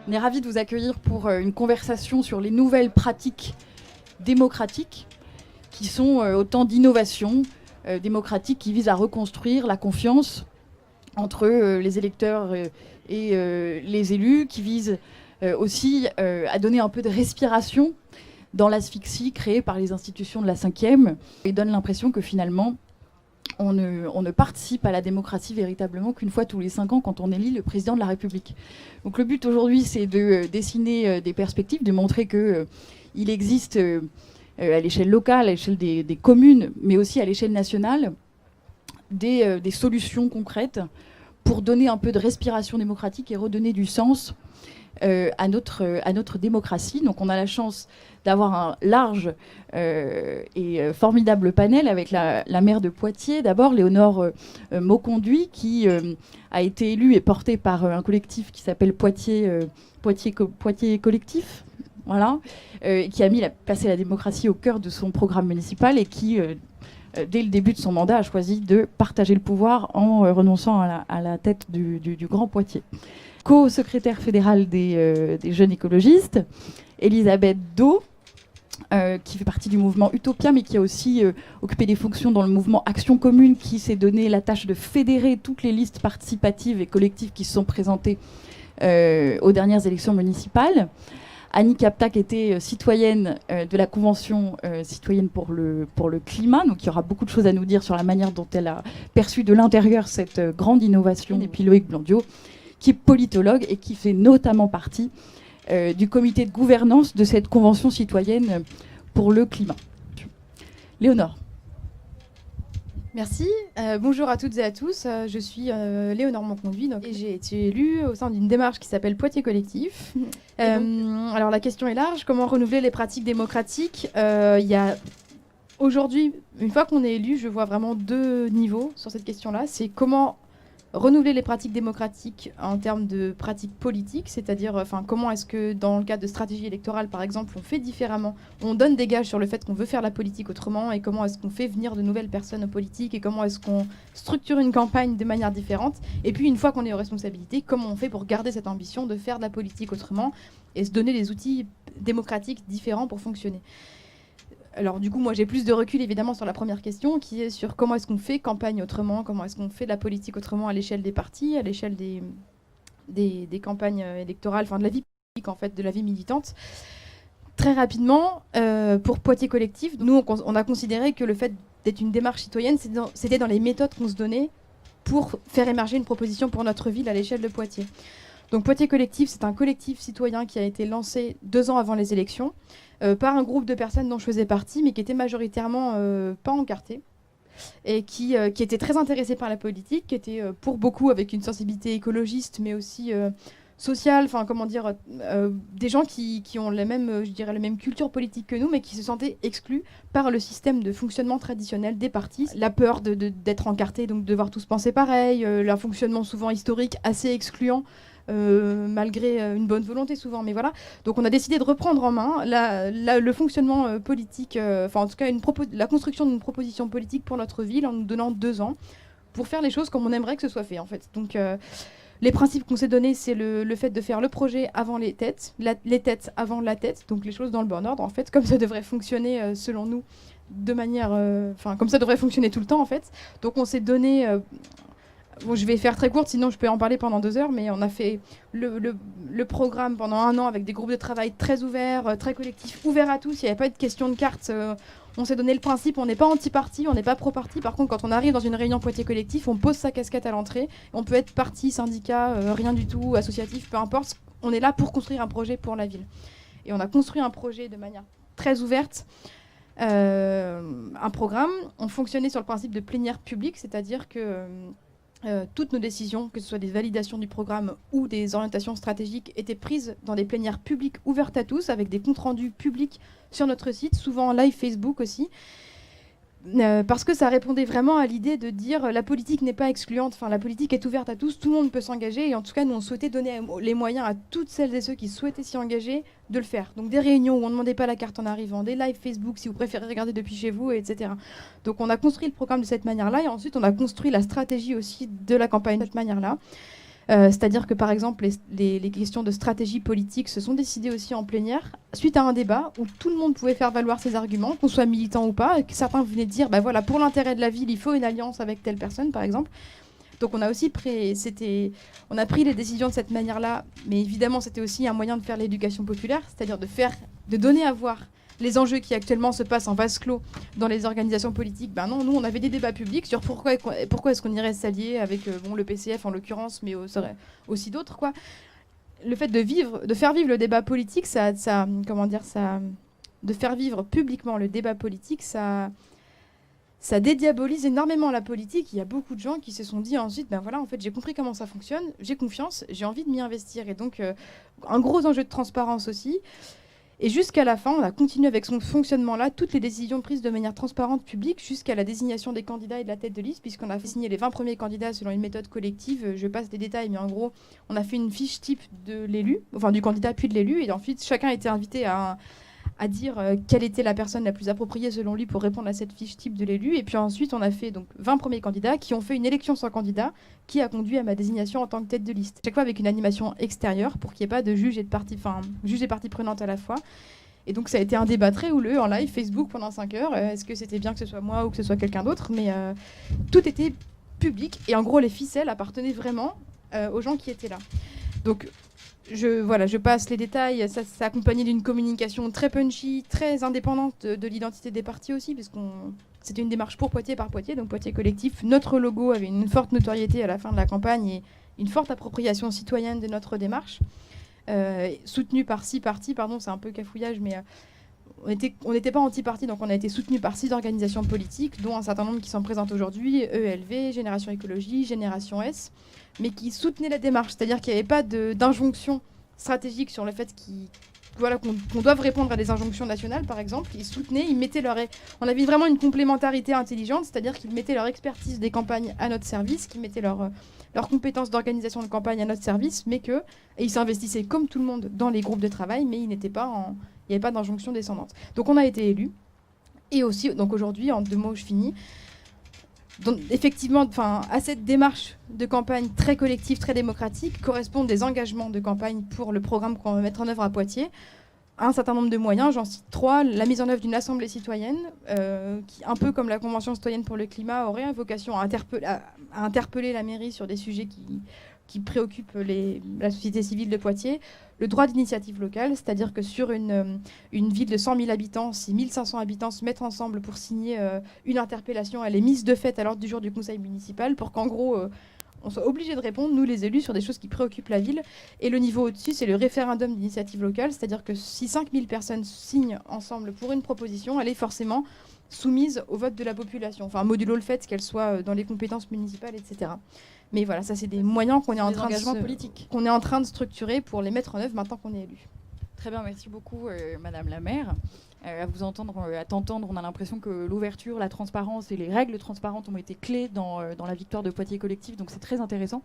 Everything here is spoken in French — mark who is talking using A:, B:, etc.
A: On est ravis de vous accueillir pour une conversation sur les nouvelles pratiques démocratiques qui sont autant d'innovations démocratiques qui visent à reconstruire la confiance entre les électeurs et les élus, qui visent aussi à donner un peu de respiration dans l'asphyxie créée par les institutions de la 5e et donne l'impression que finalement on ne participe à la démocratie véritablement qu'une fois tous les 5 ans quand on élit le président de la République. Donc le but aujourd'hui, c'est de dessiner des perspectives, de montrer qu'il existe à l'échelle locale, à l'échelle des communes, mais aussi à l'échelle nationale, des solutions concrètes pour donner un peu de respiration démocratique et redonner du sens à notre démocratie. Donc on a la chance d'avoir un large et formidable panel avec la maire de Poitiers, d'abord Léonore Mauconduit, qui a été élue et portée par un collectif qui s'appelle Poitiers Collectif, voilà, qui a placé la démocratie au cœur de son programme municipal et qui, dès le début de son mandat, a choisi de partager le pouvoir en renonçant à la tête du Grand Poitiers. Co-secrétaire fédérale des jeunes écologistes, Elisabeth Do, qui fait partie du mouvement Utopia, mais qui a aussi occupé des fonctions dans le mouvement Action Commune, qui s'est donné la tâche de fédérer toutes les listes participatives et collectives qui se sont présentées aux dernières élections municipales. Annie Capta, qui était citoyenne de la Convention citoyenne pour le climat, donc il y aura beaucoup de choses à nous dire sur la manière dont elle a perçu de l'intérieur cette grande innovation. Et puis Loïc Blondiot, qui est politologue et qui fait notamment partie du comité de gouvernance de cette Convention citoyenne pour le climat. Léonore.
B: Merci. Bonjour à toutes et à tous. Je suis Léonore Mauconduit et j'ai été élue au sein d'une démarche qui s'appelle Poitiers Collectif. Alors la question est large. Comment renouveler les pratiques démocratiques ? Il y a aujourd'hui, une fois qu'on est élu, je vois vraiment 2 niveaux sur cette question-là. C'est comment renouveler les pratiques démocratiques en termes de pratiques politiques, c'est-à-dire comment est-ce que dans le cadre de stratégie électorale, par exemple, on fait différemment, on donne des gages sur le fait qu'on veut faire la politique autrement, et comment est-ce qu'on fait venir de nouvelles personnes aux politiques, et comment est-ce qu'on structure une campagne de manière différente. Et puis une fois qu'on est aux responsabilités, comment on fait pour garder cette ambition de faire de la politique autrement et se donner des outils démocratiques différents pour fonctionner. Alors du coup, moi j'ai plus de recul évidemment sur la première question, qui est sur comment est-ce qu'on fait campagne autrement, comment est-ce qu'on fait de la politique autrement à l'échelle des partis, à l'échelle des campagnes électorales, enfin de la vie politique en fait, de la vie militante. Très rapidement, pour Poitiers Collectif, nous on a considéré que le fait d'être une démarche citoyenne, c'était dans les méthodes qu'on se donnait pour faire émerger une proposition pour notre ville à l'échelle de Poitiers. Donc Poitiers Collectif, c'est un collectif citoyen qui a été lancé 2 ans avant les élections par un groupe de personnes dont je faisais partie, mais qui étaient majoritairement pas encartées et qui étaient très intéressées par la politique, qui étaient pour beaucoup avec une sensibilité écologiste, mais aussi sociale, enfin comment dire, des gens qui ont la même, je dirais, la même culture politique que nous, mais qui se sentaient exclus par le système de fonctionnement traditionnel des partis. La peur d'être encartés, donc de devoir tous penser pareil, un fonctionnement souvent historique assez excluant, malgré une bonne volonté souvent, mais voilà. Donc on a décidé de reprendre en main le fonctionnement politique, en tout cas la construction d'une proposition politique pour notre ville en nous donnant 2 ans pour faire les choses comme on aimerait que ce soit fait en fait. Donc les principes qu'on s'est donnés, c'est le fait de faire le projet avant les têtes, les têtes avant la tête, donc les choses dans le bon ordre en fait, comme ça devrait fonctionner selon nous de manière, comme ça devrait fonctionner tout le temps en fait. Donc on s'est donné bon, je vais faire très courte, sinon je peux en parler pendant 2 heures, mais on a fait le programme pendant 1 an avec des groupes de travail très ouverts, très collectifs, ouverts à tous. Il n'y avait pas de question de carte. On s'est donné le principe, on n'est pas anti-parti, on n'est pas pro-parti. Par contre, quand on arrive dans une réunion Poitiers Collectif, on pose sa casquette à l'entrée. On peut être parti, syndicat, rien du tout, associatif, peu importe. On est là pour construire un projet pour la ville. Et on a construit un projet de manière très ouverte. Un programme. On fonctionnait sur le principe de plénière publique, c'est-à-dire que toutes nos décisions, que ce soit des validations du programme ou des orientations stratégiques, étaient prises dans des plénières publiques ouvertes à tous, avec des comptes rendus publics sur notre site, souvent en live Facebook aussi, parce que ça répondait vraiment à l'idée de dire la politique n'est pas excluante, la politique est ouverte à tous, tout le monde peut s'engager, et en tout cas nous on souhaitait donner les moyens à toutes celles et ceux qui souhaitaient s'y engager de le faire. Donc des réunions où on ne demandait pas la carte en arrivant, des lives Facebook si vous préférez regarder depuis chez vous, etc. Donc on a construit le programme de cette manière-là, et ensuite on a construit la stratégie aussi de la campagne de cette manière-là. C'est-à-dire que, par exemple, les questions de stratégie politique se sont décidées aussi en plénière, suite à un débat où tout le monde pouvait faire valoir ses arguments, qu'on soit militant ou pas, et que certains venaient dire, bah voilà, pour l'intérêt de la ville, il faut une alliance avec telle personne, par exemple. Donc on a aussi on a pris les décisions de cette manière-là, mais évidemment, c'était aussi un moyen de faire l'éducation populaire, c'est-à-dire de donner à voir les enjeux qui actuellement se passent en vase clos dans les organisations politiques. Ben non, nous, on avait des débats publics sur pourquoi est-ce qu'on irait s'allier avec le PCF en l'occurrence, mais aussi d'autres, quoi. Le fait de faire vivre le débat politique, de faire vivre publiquement le débat politique, ça dédiabolise énormément la politique. Il y a beaucoup de gens qui se sont dit ensuite, ben voilà, en fait, j'ai compris comment ça fonctionne, j'ai confiance, j'ai envie de m'y investir. Et donc, un gros enjeu de transparence aussi. Et jusqu'à la fin, on a continué avec son fonctionnement-là, toutes les décisions prises de manière transparente, publique, jusqu'à la désignation des candidats et de la tête de liste, puisqu'on a fait signer les 20 premiers candidats selon une méthode collective. Je passe les détails, mais en gros, on a fait une fiche type de l'élu, enfin du candidat puis de l'élu, et ensuite, chacun a été invité à dire quelle était la personne la plus appropriée selon lui pour répondre à cette fiche type de l'élu. Et puis ensuite, on a fait donc 20 premiers candidats qui ont fait une élection sans candidat qui a conduit à ma désignation en tant que tête de liste. Chaque fois avec une animation extérieure pour qu'il n'y ait pas de juge et parties prenantes à la fois. Et donc ça a été un débat très houleux en live Facebook pendant 5 heures. Est-ce que c'était bien que ce soit moi ou que ce soit quelqu'un d'autre? Mais tout était public et en gros les ficelles appartenaient vraiment aux gens qui étaient là. Donc je passe les détails. Ça s'est accompagné d'une communication très punchy, très indépendante de l'identité des partis aussi, parce que c'était une démarche pour Poitiers par Poitiers, donc Poitiers Collectif. Notre logo avait une forte notoriété à la fin de la campagne et une forte appropriation citoyenne de notre démarche, soutenue par 6 partis, pardon, c'est un peu cafouillage, mais on n'était pas anti-parti, donc on a été soutenu par 6 organisations politiques, dont un certain nombre qui sont présentes aujourd'hui, ELV, Génération Écologie, Génération S, mais qui soutenaient la démarche, c'est-à-dire qu'il n'y avait pas d'injonction stratégique sur le fait qu'on doive répondre à des injonctions nationales, par exemple. Ils soutenaient, on avait vraiment une complémentarité intelligente, c'est-à-dire qu'ils mettaient leur expertise des campagnes à notre service, qu'ils mettaient leurs compétences d'organisation de campagne à notre service, et ils s'investissaient comme tout le monde dans les groupes de travail, mais il n'y avait pas d'injonction descendante. Donc on a été élus. Et aussi, donc aujourd'hui, en 2 mots, je finis. Donc, effectivement, à cette démarche de campagne très collective, très démocratique, correspondent des engagements de campagne pour le programme qu'on va mettre en œuvre à Poitiers. Un certain nombre de moyens, j'en cite 3. La mise en œuvre d'une assemblée citoyenne, qui, un peu comme la Convention citoyenne pour le climat, aurait vocation à interpeller la mairie sur des sujets qui préoccupent la société civile de Poitiers. Le droit d'initiative locale, c'est-à-dire que sur une ville de 100 000 habitants, si 1500 habitants se mettent ensemble pour signer une interpellation, elle est mise de fait à l'ordre du jour du conseil municipal pour qu'en gros, on soit obligé de répondre, nous les élus, sur des choses qui préoccupent la ville. Et le niveau au-dessus, c'est le référendum d'initiative locale, c'est-à-dire que si 5000 personnes signent ensemble pour une proposition, elle est forcément soumise au vote de la population. Enfin, modulo le fait qu'elle soit dans les compétences municipales, etc. Mais voilà, ça c'est des moyens qu'on est en train de structurer pour les mettre en œuvre maintenant qu'on est élu.
A: Très bien, merci beaucoup Madame la maire. À t'entendre, on a l'impression que l'ouverture, la transparence et les règles transparentes ont été clés dans la victoire de Poitiers Collectif, donc c'est très intéressant.